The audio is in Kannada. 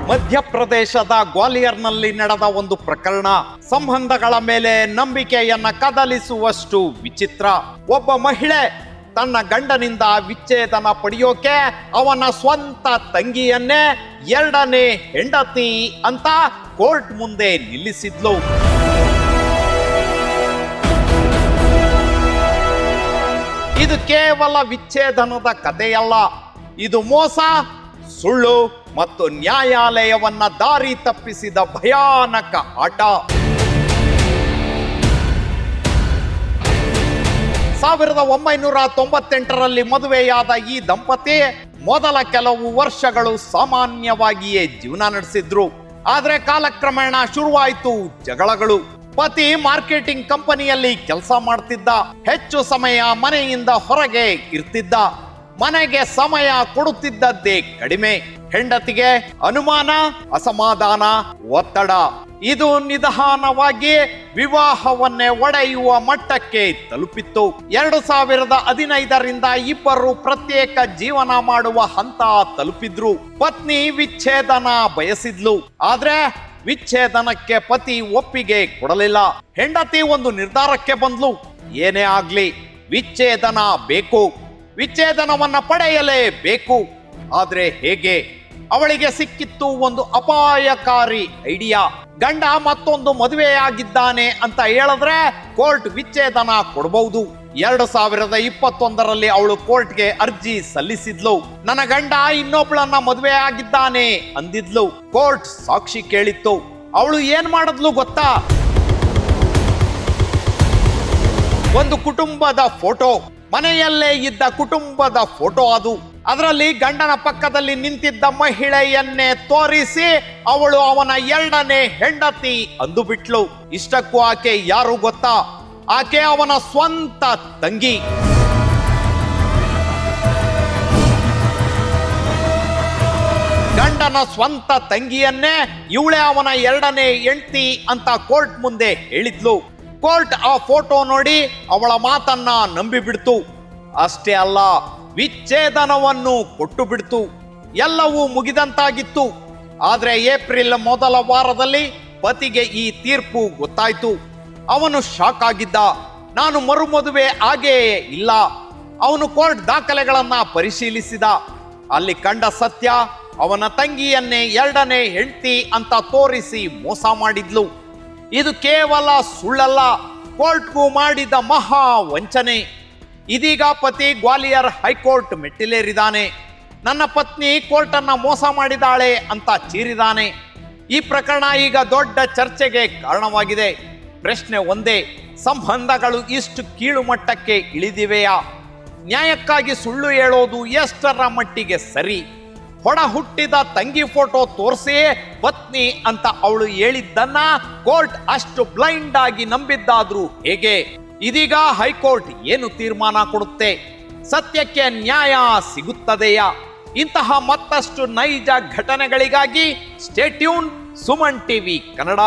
ಮಧ್ಯಪ್ರದೇಶದ ಗ್ವಾಲಿಯರ್ನಲ್ಲಿ ನಡೆದ ಒಂದು ಪ್ರಕರಣ ಸಂಬಂಧಗಳ ಮೇಲೆ ನಂಬಿಕೆಯನ್ನ ಕದಲಿಸುವಷ್ಟು ವಿಚಿತ್ರ. ಒಬ್ಬ ಮಹಿಳೆ ತನ್ನ ಗಂಡನಿಂದ ವಿಚ್ಛೇದನ ಪಡೆಯೋಕೆ ಅವನ ಸ್ವಂತ ತಂಗಿಯನ್ನೇ ಎರಡನೇ ಹೆಂಡತಿ ಅಂತ ಕೋರ್ಟ್ ಮುಂದೆ ನಿಲ್ಲಿಸಿದ್ಲು. ಇದು ಕೇವಲ ವಿಚ್ಛೇದನದ ಕಥೆಯಲ್ಲ, ಇದು ಮೋಸ, ಸುಳ್ಳು ಮತ್ತು ನ್ಯಾಯಾಲಯವನ್ನ ದಾರಿ ತಪ್ಪಿಸಿದ ಭಯಾನಕ ಆಟ. 1998ರಲ್ಲಿ ಮದುವೆಯಾದ ಈ ದಂಪತಿ ಮೊದಲ ಕೆಲವು ವರ್ಷಗಳು ಸಾಮಾನ್ಯವಾಗಿಯೇ ಜೀವನ ನಡೆಸಿದ್ರು. ಆದ್ರೆ ಕಾಲಕ್ರಮೇಣ ಶುರುವಾಯಿತು ಜಗಳಗಳು. ಪತಿ ಮಾರ್ಕೆಟಿಂಗ್ ಕಂಪನಿಯಲ್ಲಿ ಕೆಲಸ ಮಾಡ್ತಿದ್ದ, ಹೆಚ್ಚು ಸಮಯ ಮನೆಯಿಂದ ಹೊರಗೆ ಇರ್ತಿದ್ದ, ಮನೆಗೆ ಸಮಯ ಕೊಡುತ್ತಿದ್ದದ್ದೇ ಕಡಿಮೆ. ಹೆಂಡತಿಗೆ ಅನುಮಾನ, ಅಸಮಾಧಾನ, ಒತ್ತಡ. ಇದು ನಿಧಾನವಾಗಿ ವಿವಾಹವನ್ನೇ ಒಡೆಯುವ ಮಟ್ಟಕ್ಕೆ ತಲುಪಿತ್ತು. 2015ರಿಂದ ಇಬ್ಬರು ಪ್ರತ್ಯೇಕ ಜೀವನ ಮಾಡುವ ಹಂತ ತಲುಪಿದ್ರು. ಪತ್ನಿ ವಿಚ್ಛೇದನ ಬಯಸಿದ್ಲು, ಆದ್ರೆ ವಿಚ್ಛೇದನಕ್ಕೆ ಪತಿ ಒಪ್ಪಿಗೆ ಕೊಡಲಿಲ್ಲ. ಹೆಂಡತಿ ಒಂದು ನಿರ್ಧಾರಕ್ಕೆ ಬಂದ್ಲು, ಏನೇ ಆಗ್ಲಿ ವಿಚ್ಛೇದನ ಬೇಕು, ವಿಚ್ಛೇದನವನ್ನ ಪಡೆಯಲೇಬೇಕು. ಆದ್ರೆ ಹೇಗೆ? ಅವಳಿಗೆ ಸಿಕ್ಕಿತ್ತು ಒಂದು ಅಪಾಯಕಾರಿ ಐಡಿಯಾ. ಗಂಡ ಮತ್ತೊಂದು ಮದುವೆಯಾಗಿದ್ದಾನೆ ಅಂತ ಹೇಳಿದ್ರೆ ಕೋರ್ಟ್ ವಿಚ್ಛೇದನ ಕೊಡಬಹುದು. 2021ರಲ್ಲಿ ಅವಳು ಕೋರ್ಟ್ಗೆ ಅರ್ಜಿ ಸಲ್ಲಿಸಿದ್ಲು. ನನ್ನ ಗಂಡ ಇನ್ನೊಬ್ಳನ್ನ ಮದುವೆ ಆಗಿದ್ದಾನೆ ಅಂದಿದ್ಲು. ಕೋರ್ಟ್ ಸಾಕ್ಷಿ ಕೇಳಿತ್ತು. ಅವಳು ಏನ್ ಮಾಡಿದ್ಲು ಗೊತ್ತಾ? ಒಂದು ಕುಟುಂಬದ ಫೋಟೋ, ಮನೆಯಲ್ಲೇ ಇದ್ದ ಕುಟುಂಬದ ಫೋಟೋ ಅದು. ಅದರಲ್ಲಿ ಗಂಡನ ಪಕ್ಕದಲ್ಲಿ ನಿಂತಿದ್ದ ಮಹಿಳೆಯನ್ನೇ ತೋರಿಸಿ ಅವಳು ಅವನ ಎರಡನೇ ಹೆಂಡತಿ ಅಂದು ಬಿಟ್ಲು. ಇಷ್ಟಕ್ಕೂ ಆಕೆ ಯಾರು ಗೊತ್ತಾ? ಆಕೆ ಅವನ ಸ್ವಂತ ತಂಗಿ. ಗಂಡನ ಸ್ವಂತ ತಂಗಿಯನ್ನೇ ಇವಳೇ ಅವನ ಎರಡನೇ ಹೆಂಡತಿ ಅಂತ ಕೋರ್ಟ್ ಮುಂದೆ ಹೇಳಿದ್ಲು. ಕೋರ್ಟ್ ಆ ಫೋಟೋ ನೋಡಿ ಅವಳ ಮಾತನ್ನ ನಂಬಿಬಿಡ್ತು. ಅಷ್ಟೇ ಅಲ್ಲ, ವಿಚ್ಛೇದನವನ್ನು ಕೊಟ್ಟು ಬಿಡ್ತು. ಎಲ್ಲವೂ ಮುಗಿದಂತಾಗಿತ್ತು. ಆದ್ರೆ ಏಪ್ರಿಲ್ ಮೊದಲ ವಾರದಲ್ಲಿ ಪತಿಗೆ ಈ ತೀರ್ಪು ಗೊತ್ತಾಯ್ತು. ಅವನು ಶಾಕ್ ಆಗಿದ್ದ. ನಾನು ಮರುಮದುವೆ ಆಗೇ ಇಲ್ಲ. ಅವನು ಕೋರ್ಟ್ ದಾಖಲೆಗಳನ್ನ ಪರಿಶೀಲಿಸಿದ. ಅಲ್ಲಿ ಕಂಡ ಸತ್ಯ, ಅವನ ತಂಗಿಯನ್ನೇ ಎರಡನೇ ಹೆಂಡತಿ ಅಂತ ತೋರಿಸಿ ಮೋಸ ಮಾಡಿದ್ಲು. ಇದು ಕೇವಲ ಸುಳ್ಳಲ್ಲ, ಕೋರ್ಟ್ಗೂ ಮಾಡಿದ ಮಹಾ ವಂಚನೆ. ಇದೀಗ ಪತಿ ಗ್ವಾಲಿಯರ್ ಹೈಕೋರ್ಟ್ ಮೆಟ್ಟಿಲೇರಿದ್ದಾನೆ. ನನ್ನ ಪತ್ನಿ ಕೋರ್ಟ್ ಅನ್ನ ಮೋಸ ಮಾಡಿದಾಳೆ ಅಂತ ಚೀರಿದಾನೆ. ಈ ಪ್ರಕರಣ ಈಗ ದೊಡ್ಡ ಚರ್ಚೆಗೆ ಕಾರಣವಾಗಿದೆ. ಪ್ರಶ್ನೆ ಒಂದೇ, ಸಂಬಂಧಗಳು ಇಷ್ಟು ಕೀಳು ಮಟ್ಟಕ್ಕೆ ಇಳಿದಿವೆಯಾ? ನ್ಯಾಯಕ್ಕಾಗಿ ಸುಳ್ಳು ಹೇಳೋದು ಎಷ್ಟರ ಮಟ್ಟಿಗೆ ಸರಿ? ಹೊಡ ಹುಟ್ಟಿದ ತಂಗಿ ಫೋಟೋ ತೋರಿಸಿ ಪತ್ನಿ ಅಂತ ಅವಳು ಹೇಳಿದ್ದನ್ನ ಕೋರ್ಟ್ ಅಷ್ಟು ಬ್ಲೈಂಡ್ ಆಗಿ ನಂಬಿದ್ದಾದ್ರೂ ಹೇಗೆ? ಇದೀಗ ಹೈಕೋರ್ಟ್ ಏನು ತೀರ್ಮಾನ ಕೊಡುತ್ತೆ? ಸತ್ಯಕ್ಕೆ ನ್ಯಾಯ ಸಿಗುತ್ತದೆಯಾ? ಇಂತಹ ಮತ್ತಷ್ಟು ನೈಜ ಘಟನೆಗಳಿಗಾಗಿ stay tune Suman TV Kannada.